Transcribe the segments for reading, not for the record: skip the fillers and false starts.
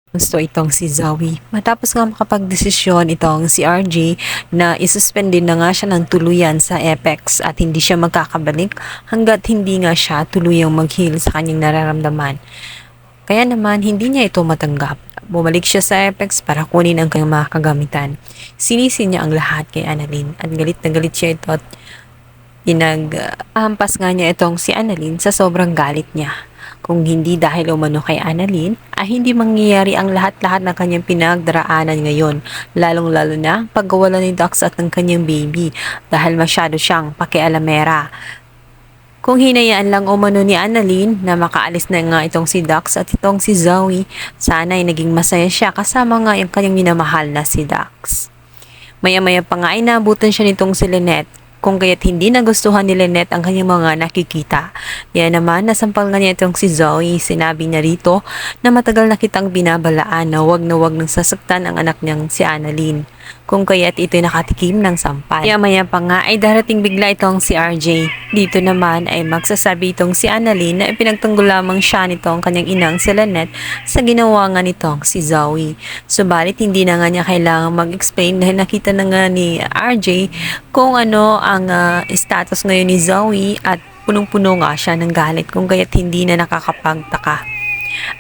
Gusto itong si Zoe. Matapos nga makapagdesisyon itong si RJ na isuspend din na nga siya ng tuluyan sa Apex at hindi siya magkakabalik hanggat hindi nga siya tuluyang mag-heal sa kanyang nararamdaman. Kaya naman hindi niya ito matanggap. Bumalik siya sa Apex para kunin ang kanyang mga kagamitan. Sinisi niya ang lahat kay Annalyn at galit na galit siya ito at pinaghampas nga niya itong si Annalyn sa sobrang galit niya. Kung hindi dahil umano kay Annalyn, ay hindi mangyayari ang lahat-lahat ng kanyang pinagdaraanan ngayon, lalong-lalo na pagkawala ni Dax at ng kanyang baby dahil masyado siyang pakialamera. Kung hinayaan lang umano ni Annalyn na makaalis na nga itong si Dax at itong si Zoe, sana ay naging masaya siya kasama nga yung kanyang minamahal na si Dax. Maya-maya pa nga ay naabutan siya nitong si Lynette. Kung kaya't hindi nagustuhan ni Lynette ang kanyang mga nakikita. Yan naman, nasampal nga niya itong si Zoe. Sinabi niya rito na matagal na kitang binabalaan na wag nang sasaktan ang anak niyang si Annalyn. Kung kaya't ito'y nakatikim ng sampal. Maya pa nga ay darating bigla itong si RJ. Dito naman ay magsasabi itong si Annalyn na ipinagtanggol lamang siya nitong kanyang inang si Lynette sa ginawa nga nitong si Zoe. Subalit hindi na nga niya kailangang mag-explain dahil nakita na nga ni RJ kung ano ang status ngayon ni Zoe at punong-puno nga siya ng galit kung kaya't hindi na nakakapagtaka.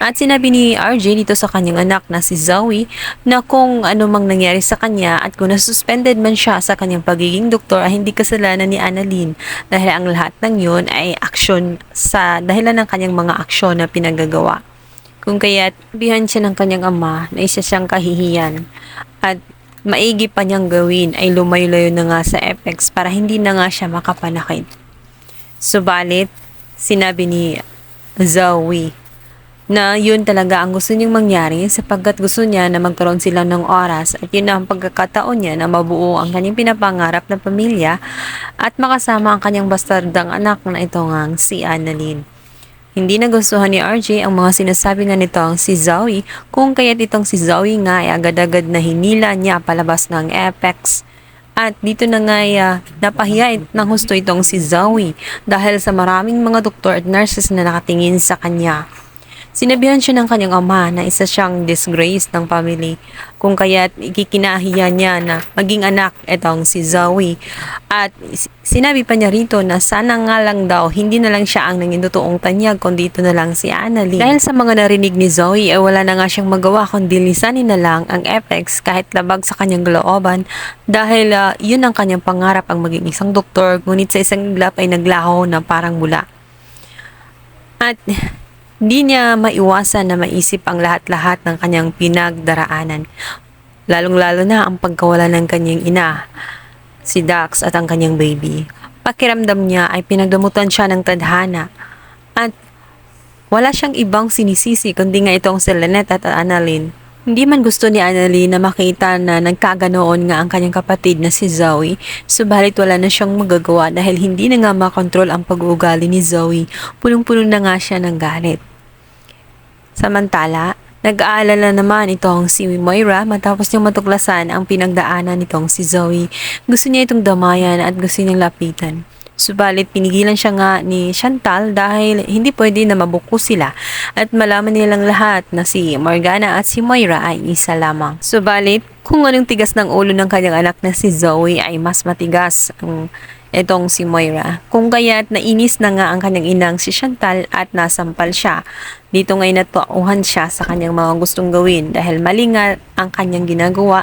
At sinabi ni RJ dito sa kanyang anak na si Zoe na kung ano mang nangyari sa kanya at kung nasuspended man siya sa kanyang pagiging doktor ay hindi kasalanan ni Annalyn dahil ang lahat ng yun ay aksyon sa dahilan ng kanyang mga aksyon na pinagagawa. Kung kaya't bihan siya ng kanyang ama na isa siyang kahihiyan at maigi pa niyang gawin ay lumayo-layo na nga sa Apex para hindi na nga siya makapanakit. Subalit, sinabi ni Zoe na yun talaga ang gusto niyang mangyari sapagkat gusto niya na magkaroon sila ng oras at yun na ang pagkakataon niya na mabuo ang kanyang pinapangarap na pamilya at makasama ang kanyang bastardang anak na ito ngang si Annalyn. Hindi nagustuhan ni RJ ang mga sinasabi nga nitong si Zoe kung kaya't itong si Zoe nga ay agad-agad na hinila niya palabas ng Apex. At dito na nga napahiya ng husto itong si Zoe dahil sa maraming mga doktor at nurses na nakatingin sa kanya. Sinabihan siya ng kanyang ama na isa siyang disgrace ng family kung kaya't ikikinahiya niya na maging anak itong si Zoe. At sinabi pa niya rito na sana nga lang daw hindi na lang siya ang naging totoong tanyag kundi ito na lang si Annalyn. Dahil sa mga narinig ni Zoe ay wala na nga siyang magawa kundi lisanin na lang ang Apex kahit labag sa kanyang kalooban dahil yun ang kanyang pangarap ang maging isang doktor ngunit sa isang iglap ay naglaho na parang bula. At hindi niya maiwasan na maisip ang lahat-lahat ng kanyang pinagdaraanan. Lalong-lalo na ang pagkawala ng kanyang ina, si Dax at ang kanyang baby. Pakiramdam niya ay pinagdamutan siya ng tadhana at wala siyang ibang sinisisi kundi nga itong si Lynette at Annalyn. Hindi man gusto ni Annalyn na makita na nagkaganoon nga ang kanyang kapatid na si Zoe, subalit wala na siyang magagawa dahil hindi na nga makontrol ang pag-uugali ni Zoe. Punong-puno na nga siya ng galit. Samantala, nag-aalala naman itong si Moira matapos niyang matuklasan ang pinagdaanan nitong si Zoe. Gusto niya itong damayan at gusto niyang lapitan. Subalit pinigilan siya nga ni Chantal dahil hindi pwede na mabuko sila at malaman nilang lahat na si Morgana at si Moira ay isa lamang. Subalit kung anong tigas ng ulo ng kanyang anak na si Zoe ay mas matigas ang itong si Moira. Kung kaya't nainis na nga ang kanyang inang si Chantal at nasampal siya. Dito ngay natuauhan siya sa kanyang mga gustong gawin dahil mali nga ang kanyang ginagawa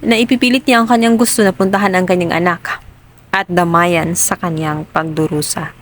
na ipipilit niya ang kanyang gusto na puntahan ang kanyang anak at damayan sa kanyang pagdurusa.